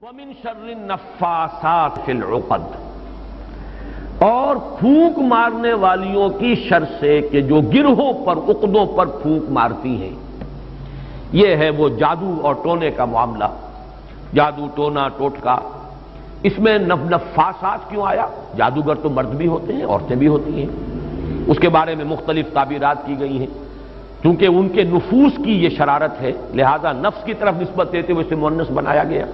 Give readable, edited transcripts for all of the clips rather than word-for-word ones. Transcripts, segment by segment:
وَمِن شَرِّ النَّفَّاثَاتِ فِي الْعُقَدِ، اور پھونک مارنے والیوں کی شر سے کہ جو گرہوں پر عقدوں پر پھونک مارتی ہیں۔ یہ ہے وہ جادو اور ٹونے کا معاملہ، جادو ٹونا ٹوٹکا۔ اس میں نفاسات کیوں آیا؟ جادوگر تو مرد بھی ہوتے ہیں، عورتیں بھی ہوتی ہیں، اس کے بارے میں مختلف تعبیرات کی گئی ہیں۔ کیونکہ ان کے نفوس کی یہ شرارت ہے، لہذا نفس کی طرف نسبت دیتے ہوئے اسے مؤنث بنایا گیا،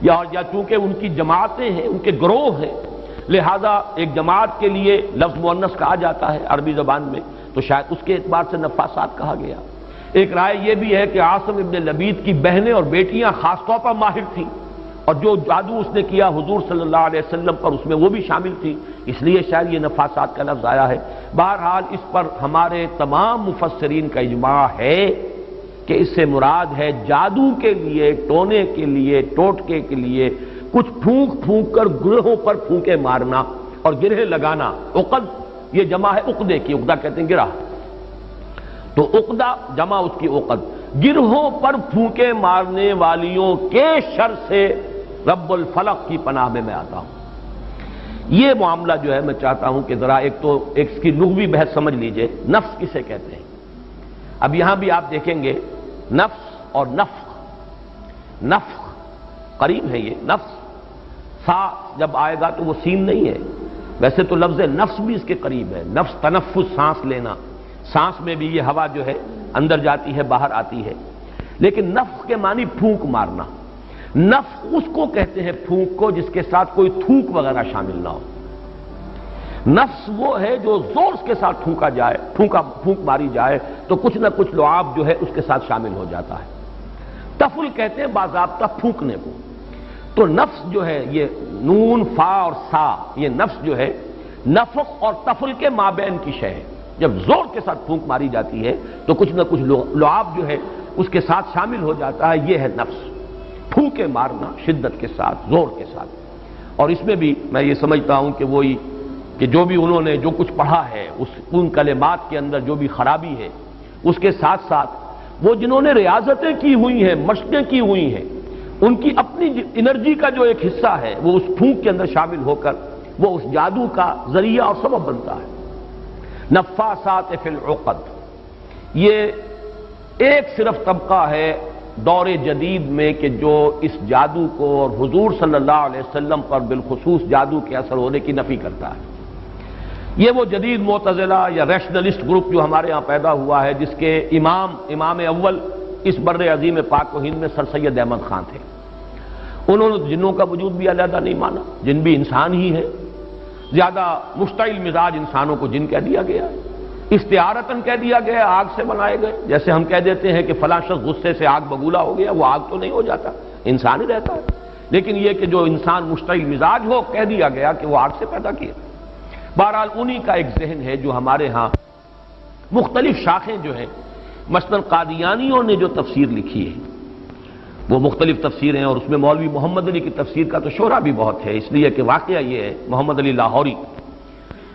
یا چونکہ ان کی جماعتیں ہیں، ان کے گروہ ہیں، لہذا ایک جماعت کے لیے لفظ مؤنث کہا جاتا ہے عربی زبان میں، تو شاید اس کے اعتبار سے نفاسات کہا گیا۔ ایک رائے یہ بھی ہے کہ عاصم ابن لبید کی بہنیں اور بیٹیاں خاص طور پر ماہر تھیں، اور جو جادو اس نے کیا حضور صلی اللہ علیہ وسلم پر، اس میں وہ بھی شامل تھی، اس لیے شاید یہ نفاسات کا لفظ آیا ہے۔ بہرحال اس پر ہمارے تمام مفسرین کا اجماع ہے کہ اس سے مراد ہے جادو کے لیے، ٹونے کے لیے، ٹوٹکے کے لیے کچھ پھونک پھونک کر گرہوں پر پھونکے مارنا اور گرہ لگانا۔ عقد یہ جمع ہے عقدے کی، عقدہ کہتے ہیں گرہ، تو عقدہ جمع اس کی عقد۔ گرہوں پر پھونکے مارنے والیوں کے شر سے رب الفلق کی پناہ میں آتا ہوں۔ یہ معاملہ جو ہے میں چاہتا ہوں کہ ذرا ایک اس کی لغوی بحث سمجھ لیجئے، نفس کسے کہتے ہیں۔ اب یہاں بھی آپ دیکھیں گے نفس اور نفخ، نفخ قریب ہے، یہ نفس سا جب آئے گا تو وہ سین نہیں ہے، ویسے تو لفظ نفس بھی اس کے قریب ہے۔ نفس تنفس، سانس لینا، سانس میں بھی یہ ہوا جو ہے اندر جاتی ہے باہر آتی ہے، لیکن نفخ کے معنی پھونک مارنا۔ نفخ اس کو کہتے ہیں پھونک کو جس کے ساتھ کوئی تھوک وغیرہ شامل نہ ہو۔ نفس وہ ہے جو زور کے ساتھ پھونکا جائے، پھونک ماری جائے تو کچھ نہ کچھ لعاب جو ہے اس کے ساتھ شامل ہو جاتا ہے۔ تفل کہتے ہیں باضابطہ پھونکنے کو۔ تو نفس جو ہے یہ نون فا اور سا، یہ نفس جو ہے نفخ اور تفل کے مابین کی شے ہے۔ جب زور کے ساتھ پھونک ماری جاتی ہے تو کچھ نہ کچھ لعاب جو ہے اس کے ساتھ شامل ہو جاتا ہے، یہ ہے نفس، پھونکے مارنا شدت کے ساتھ، زور کے ساتھ۔ اور اس میں بھی میں یہ سمجھتا ہوں کہ وہی کہ جو بھی انہوں نے جو کچھ پڑھا ہے ان کلمات کے اندر جو بھی خرابی ہے، اس کے ساتھ ساتھ وہ جنہوں نے ریاضتیں کی ہوئی ہیں، مشقیں کی ہوئی ہیں، ان کی اپنی انرجی کا جو ایک حصہ ہے وہ اس پھونک کے اندر شامل ہو کر وہ اس جادو کا ذریعہ اور سبب بنتا ہے۔ نفاسات فی العقد، یہ ایک صرف طبقہ ہے دور جدید میں کہ جو اس جادو کو اور حضور صلی اللہ علیہ وسلم پر بالخصوص جادو کے اثر ہونے کی نفی کرتا ہے۔ یہ وہ جدید معتزلہ یا ریشنلسٹ گروپ جو ہمارے ہاں پیدا ہوا ہے، جس کے امام اول اس بر عظیم پاک و ہند میں سر سید احمد خان تھے۔ انہوں نے جنوں کا وجود بھی علیحدہ نہیں مانا، جن بھی انسان ہی ہے، زیادہ مشتعل مزاج انسانوں کو جن کہہ دیا گیا، استعارتاً کہہ دیا گیا، آگ سے بنائے گئے۔ جیسے ہم کہہ دیتے ہیں کہ فلاں شخص غصے سے آگ بگولا ہو گیا، وہ آگ تو نہیں ہو جاتا، انسان ہی رہتا ہے، لیکن یہ کہ جو انسان مشتعل مزاج ہو، کہہ دیا گیا کہ وہ آگ سے پیدا کیا۔ بہرحال انہی کا ایک ذہن ہے جو ہمارے ہاں مختلف شاخیں جو ہیں، مثلاً قادیانیوں نے جو تفسیر لکھی ہے وہ مختلف تفسیریں، اور اس میں مولوی محمد علی کی تفسیر کا تو شہرہ بھی بہت ہے، اس لیے کہ واقعہ یہ ہے محمد علی لاہوری،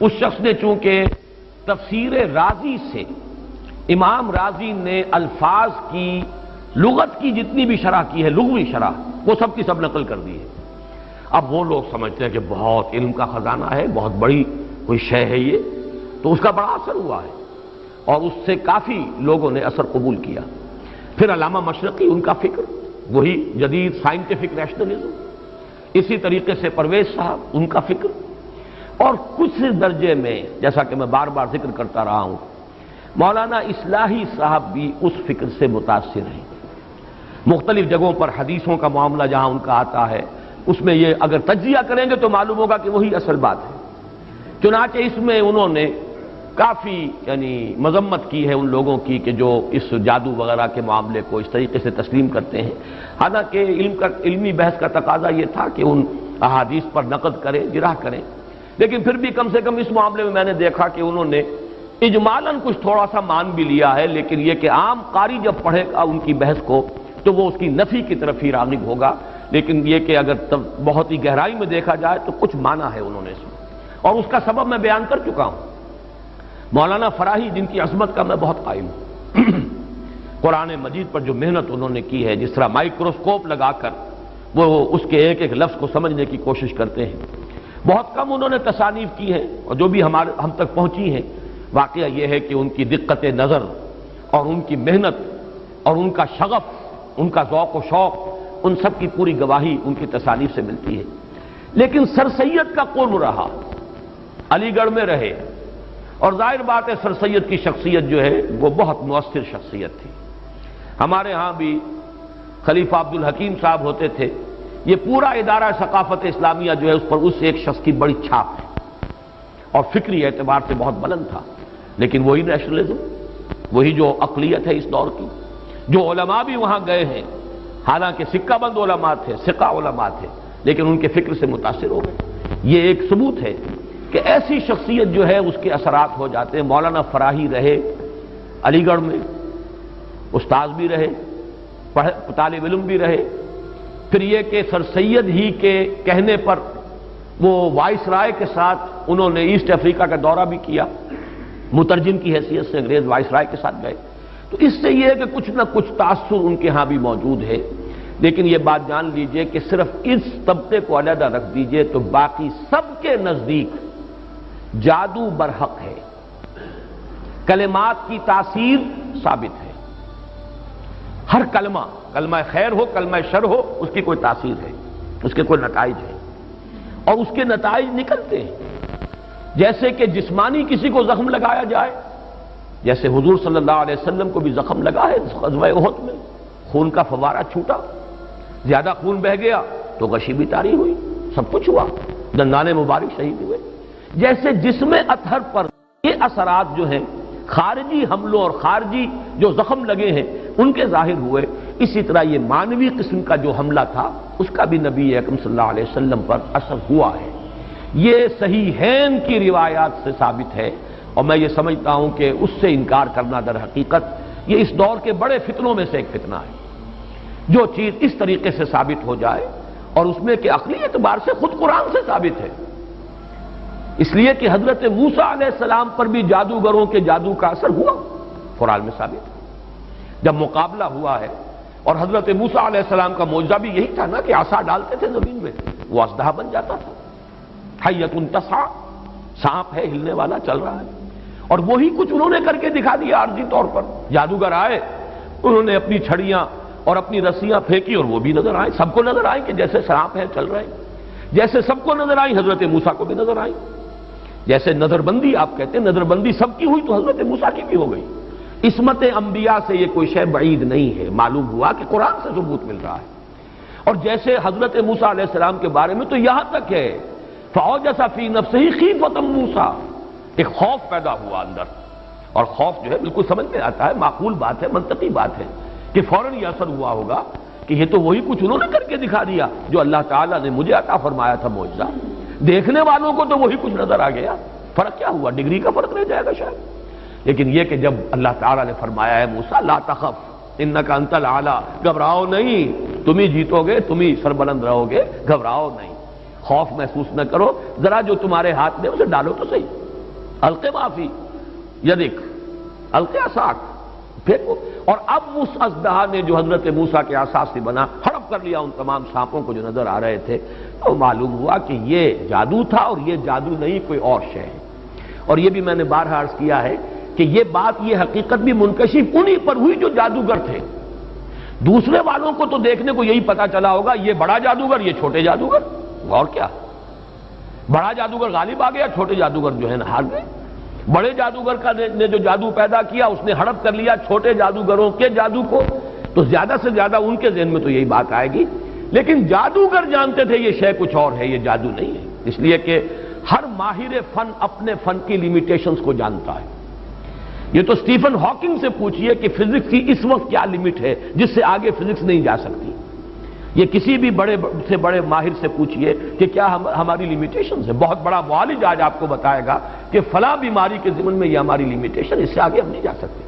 اس شخص نے چونکہ تفسیر رازی سے، امام رازی نے الفاظ کی لغت کی جتنی بھی شرح کی ہے، لغوی شرح، وہ سب کی سب نقل کر دی ہے۔ اب وہ لوگ سمجھتے ہیں کہ بہت علم کا خزانہ ہے، بہت بڑی کوئی شے ہے یہ، تو اس کا بڑا اثر ہوا ہے اور اس سے کافی لوگوں نے اثر قبول کیا۔ پھر علامہ مشرقی، ان کا فکر وہی جدید سائنٹیفک ریشنلزم، اسی طریقے سے پرویز صاحب، ان کا فکر، اور کچھ درجے میں جیسا کہ میں بار بار ذکر کرتا رہا ہوں مولانا اصلاحی صاحب بھی اس فکر سے متاثر ہیں۔ مختلف جگہوں پر حدیثوں کا معاملہ جہاں ان کا آتا ہے، اس میں یہ اگر تجزیہ کریں گے تو معلوم ہوگا کہ وہی اصل بات ہے۔ چنانچہ اس میں انہوں نے کافی مذمت کی ہے ان لوگوں کی کہ جو اس جادو وغیرہ کے معاملے کو اس طریقے سے تسلیم کرتے ہیں، حالانکہ علمی بحث کا تقاضا یہ تھا کہ ان احادیث پر نقد کریں، جرح کریں، لیکن پھر بھی کم سے کم اس معاملے میں میں نے دیکھا کہ انہوں نے اجمالاً کچھ تھوڑا سا مان بھی لیا ہے، لیکن یہ کہ عام قاری جب پڑھے گا ان کی بحث کو تو وہ اس کی نفی کی طرف ہی راغب ہوگا، لیکن یہ کہ اگر بہت ہی گہرائی میں دیکھا جائے تو کچھ مانا ہے انہوں نے اس میں، اور اس کا سبب میں بیان کر چکا ہوں۔ مولانا فراہی، جن کی عظمت کا میں بہت قائل ہوں، قرآن مجید پر جو محنت انہوں نے کی ہے، جس طرح مائکروسکوپ لگا کر وہ اس کے ایک ایک لفظ کو سمجھنے کی کوشش کرتے ہیں۔ بہت کم انہوں نے تصانیف کی ہیں، اور جو بھی ہم تک پہنچی ہیں، واقعہ یہ ہے کہ ان کی دقت نظر اور ان کی محنت اور ان کا شغف، ان کا ذوق و شوق، ان سب کی پوری گواہی ان کی تصانیف سے ملتی ہے۔ لیکن سر سید کا قرب رہا، علی گڑھ میں رہے، اور ظاہر بات ہے سر سید کی شخصیت جو ہے وہ بہت مؤثر شخصیت تھی۔ ہمارے ہاں بھی خلیفہ عبد الحکیم صاحب ہوتے تھے، یہ پورا ادارہ ثقافت اسلامیہ جو ہے اس پر اس ایک شخص کی بڑی چھاپ ہے، اور فکری اعتبار سے بہت بلند تھا۔ لیکن وہی نیشنلزم، وہی جو اقلیت ہے اس دور کی، جو علماء بھی وہاں گئے ہیں، حالانکہ سکہ بند علماء تھے، ثقہ علماء تھے، لیکن ان کے فکر سے متاثر ہو گئے۔ یہ ایک ثبوت ہے کہ ایسی شخصیت جو ہے اس کے اثرات ہو جاتے ہیں۔ مولانا فراہی رہے علی گڑھ میں، استاذ بھی رہے، طالب علم بھی رہے، پھر یہ کہ سر سید ہی کے کہنے پر وہ وائس رائے کے ساتھ انہوں نے ایسٹ افریقہ کا دورہ بھی کیا، مترجم کی حیثیت سے انگریز وائس رائے کے ساتھ گئے۔ تو اس سے یہ ہے کہ کچھ نہ کچھ تاثر ان کے ہاں بھی موجود ہے۔ لیکن یہ بات جان لیجئے کہ صرف اس طبقے کو علیحدہ رکھ دیجئے تو باقی سب کے نزدیک جادو برحق ہے، کلمات کی تاثیر ثابت ہے۔ ہر کلمہ، کلمہ خیر ہو، کلمہ شر ہو، اس کی کوئی تاثیر ہے، اس کے کوئی نتائج ہے، اور اس کے نتائج نکلتے ہیں۔ جیسے کہ جسمانی کسی کو زخم لگایا جائے، جیسے حضور صلی اللہ علیہ وسلم کو بھی زخم لگا ہے غزوہ احد میں، خون کا فوارہ چھوٹا، زیادہ خون بہہ گیا تو غشی بھی طاری ہوئی، سب کچھ ہوا، دندان مبارک شہید ہوئے۔ جیسے جسم اطہر پر یہ اثرات جو ہیں خارجی حملوں اور خارجی جو زخم لگے ہیں ان کے ظاہر ہوئے، اسی طرح یہ مانوی قسم کا جو حملہ تھا اس کا بھی نبی اکرم صلی اللہ علیہ وسلم پر اثر ہوا ہے۔ یہ صحیحین کی روایات سے ثابت ہے، اور میں یہ سمجھتا ہوں کہ اس سے انکار کرنا در حقیقت یہ اس دور کے بڑے فتنوں میں سے ایک فتنہ ہے۔ جو چیز اس طریقے سے ثابت ہو جائے، اور اس میں کہ عقلی اعتبار سے خود قرآن سے ثابت ہے، اس لیے کہ حضرت موسیٰ علیہ السلام پر بھی جادوگروں کے جادو کا اثر ہوا، قرآن میں ثابت ہے۔ جب مقابلہ ہوا ہے، اور حضرت موسیٰ علیہ السلام کا معجزہ بھی یہی تھا نا کہ عصا ڈالتے تھے زمین میں، وہ اژدہا بن جاتا تھا، حیۃ تسعیٰ، سانپ ہے ہلنے والا، چل رہا ہے۔ اور وہی کچھ انہوں نے کر کے دکھا دیا عارضی طور پر۔ جادوگر آئے، انہوں نے اپنی چھڑیاں اور اپنی رسیاں پھینکی، اور وہ بھی نظر آئیں، سب کو نظر آئیں کہ جیسے سانپ ہے چل رہے ہیں، جیسے سب کو نظر آئی حضرت موسیٰ کو بھی نظر آئی۔ جیسے نظر بندی آپ کہتے ہیں، نظر بندی سب کی ہوئی تو حضرت موسیٰ کی بھی ہو گئی۔ عصمت انبیاء سے یہ کوئی شے بعید نہیں ہے، معلوم ہوا کہ قرآن سے ثبوت مل رہا ہے۔ اور جیسے حضرت موسیٰ علیہ السلام کے بارے میں تو یہاں تک ہے فَأَوْجَسَ فِي نَفْسِهِ خِیفَةً موسیٰ، ایک خوف پیدا ہوا اندر، اور خوف جو ہے بالکل سمجھ میں آتا ہے، معقول بات ہے، منطقی بات ہے کہ فوراً یہ اثر ہوا ہوگا کہ یہ تو وہی کچھ انہوں نے کر کے دکھا دیا جو اللہ تعالیٰ نے مجھے عطا فرمایا تھا معجزہ۔ دیکھنے والوں کو تو وہی کچھ نظر آ گیا، فرق کیا ہوا؟ ڈگری کا فرق رہ جائے گا شاید۔ لیکن یہ کہ جب اللہ تعالیٰ نے فرمایا ہے موسیٰ لا تخف انک انت الاعلیٰ، گھبراؤ نہیں، تم ہی جیتو گے، تم ہی سربلند رہو گے، گھبراؤ نہیں، خوف محسوس نہ کرو، ذرا جو تمہارے ہاتھ میں اسے ڈالو تو صحیح، الق ما فی یدک الق عصاک، پھینکو۔ اور اب اس اژدہا نے جو حضرت موسیٰ کے عصا سے بنا ہڑپ کر لیا ان تمام سانپوں کو جو نظر آ رہے تھے، تو معلوم ہوا کہ یہ جادو تھا، اور یہ جادو نہیں کوئی اور شے ہے۔ اور یہ بھی میں نے بارہا عرض کیا ہے کہ یہ بات، یہ حقیقت بھی منکشف انہی پر ہوئی جو جادوگر تھے۔ دوسرے والوں کو تو دیکھنے کو یہی پتا چلا ہوگا یہ بڑا جادوگر، یہ چھوٹے جادوگر، اور کیا، بڑا جادوگر غالب آ گیا، چھوٹے جادوگر جو ہے نا ہار گئے۔ بڑے جادوگر نے جو جادو پیدا کیا اس نے ہڑپ کر لیا چھوٹے جادوگروں کے جادو کو، تو زیادہ سے زیادہ ان کے ذہن میں تو یہی بات آئے گی۔ لیکن جادوگر جانتے تھے یہ شے کچھ اور ہے، یہ جادو نہیں ہے، اس لیے کہ ہر ماہر فن اپنے فن کی لیمیٹیشنز کو جانتا ہے۔ یہ تو اسٹیفن ہاکنگ سے پوچھئے کہ فزکس کی اس وقت کیا لمٹ ہے جس سے آگے فزکس نہیں جا سکتی، یہ کسی بھی بڑے سے بڑے ماہر سے پوچھئے کہ کیا ہماری لیمیٹیشنز ہے۔ بہت بڑا معالج آج آپ کو بتائے گا کہ فلاں بیماری کے ضمن میں یہ ہماری لیمیٹیشن، اس سے آگے ہم نہیں جا سکتے۔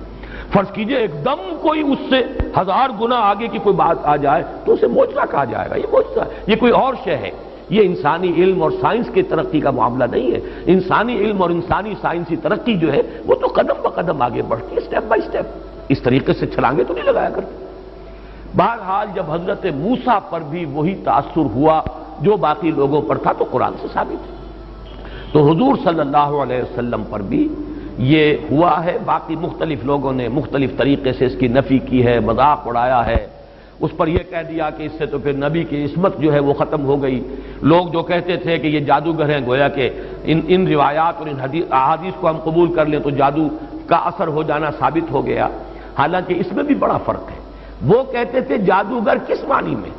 فرض کیجئے ایک دم کوئی اس سے 1000 گنا آگے کی کوئی بات آ جائے تو اسے معجزہ کہا جائے گا، یہ معجزہ ہے، یہ کوئی اور شے ہے۔ یہ انسانی علم اور سائنس کی ترقی کا معاملہ نہیں ہے۔ انسانی علم اور انسانی سائنسی ترقی جو ہے وہ تو قدم بقدم آگے بڑھتی ہے، سٹیپ بائی سٹیپ، اس طریقے سے چھلانگے تو نہیں لگایا کرتے۔ بہرحال جب حضرت موسیٰ پر بھی وہی تاثر ہوا جو باقی لوگوں پر تھا تو قرآن سے ثابت ہے، تو حضور صلی اللہ علیہ وسلم پر بھی یہ ہوا ہے۔ باقی مختلف لوگوں نے مختلف طریقے سے اس کی نفی کی ہے، مذاق اڑایا ہے، اس پر یہ کہہ دیا کہ اس سے تو پھر نبی کی عصمت جو ہے وہ ختم ہو گئی۔ لوگ جو کہتے تھے کہ یہ جادوگر ہیں، گویا کہ ان روایات اور ان احادیث کو ہم قبول کر لیں تو جادو کا اثر ہو جانا ثابت ہو گیا، حالانکہ اس میں بھی بڑا فرق ہے۔ وہ کہتے تھے جادوگر کس معنی میں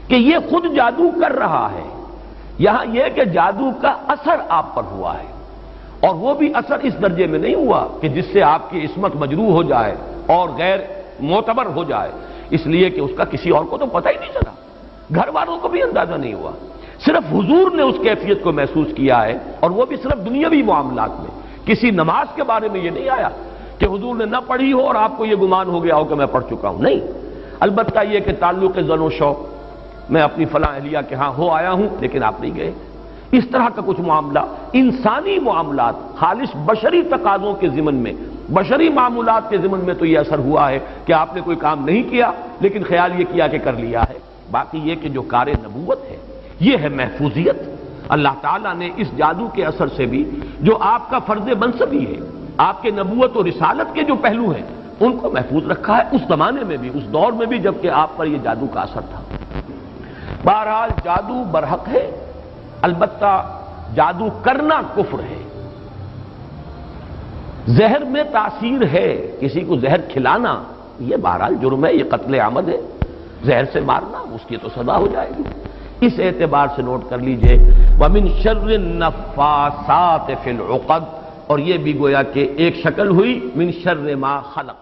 کہ یہ خود جادو کر رہا ہے، یہاں یہ کہ جادو کا اثر آپ پر ہوا ہے، اور وہ بھی اثر اس درجے میں نہیں ہوا کہ جس سے آپ کی عصمت مجروح ہو جائے اور غیر معتبر ہو جائے، اس لیے کہ اس کا کسی اور کو تو پتہ ہی نہیں چلا، گھر والوں کو بھی اندازہ نہیں ہوا، صرف حضور نے اس کیفیت کو محسوس کیا ہے، اور وہ بھی صرف دنیاوی معاملات میں۔ کسی نماز کے بارے میں یہ نہیں آیا کہ حضور نے نہ پڑھی ہو اور آپ کو یہ گمان ہو گیا ہو کہ میں پڑھ چکا ہوں، نہیں۔ البتہ یہ کہ تعلق زن و شوق، میں اپنی فلاں اہلیہ کے ہاں ہو آیا ہوں لیکن آپ نہیں گئے، اس طرح کا کچھ معاملہ، انسانی معاملات، خالص بشری تقاضوں کے ضمن میں، بشری معمولات کے ضمن میں تو یہ اثر ہوا ہے کہ آپ نے کوئی کام نہیں کیا لیکن خیال یہ کیا کہ کر لیا ہے۔ باقی یہ کہ جو کار نبوت ہے یہ ہے محفوظیت۔ اللہ تعالیٰ نے اس جادو کے اثر سے بھی جو آپ کا فرض منصبی ہے، آپ کے نبوت و رسالت کے جو پہلو ہیں ان کو محفوظ رکھا ہے، اس زمانے میں بھی، اس دور میں بھی جبکہ آپ پر یہ جادو کا اثر تھا۔ بہرحال جادو برحق ہے، البتہ جادو کرنا کفر ہے۔ زہر میں تاثیر ہے، کسی کو زہر کھلانا یہ بہرحال جرم ہے، یہ قتل عمد ہے، زہر سے مارنا اس کی تو سزا ہو جائے گی۔ اس اعتبار سے نوٹ کر لیجئے وَمِن شَرِّ النَّفَّاثَاتِ فِي الْعُقَدِ، اور یہ بھی گویا کہ ایک شکل ہوئی من شر ما خلق۔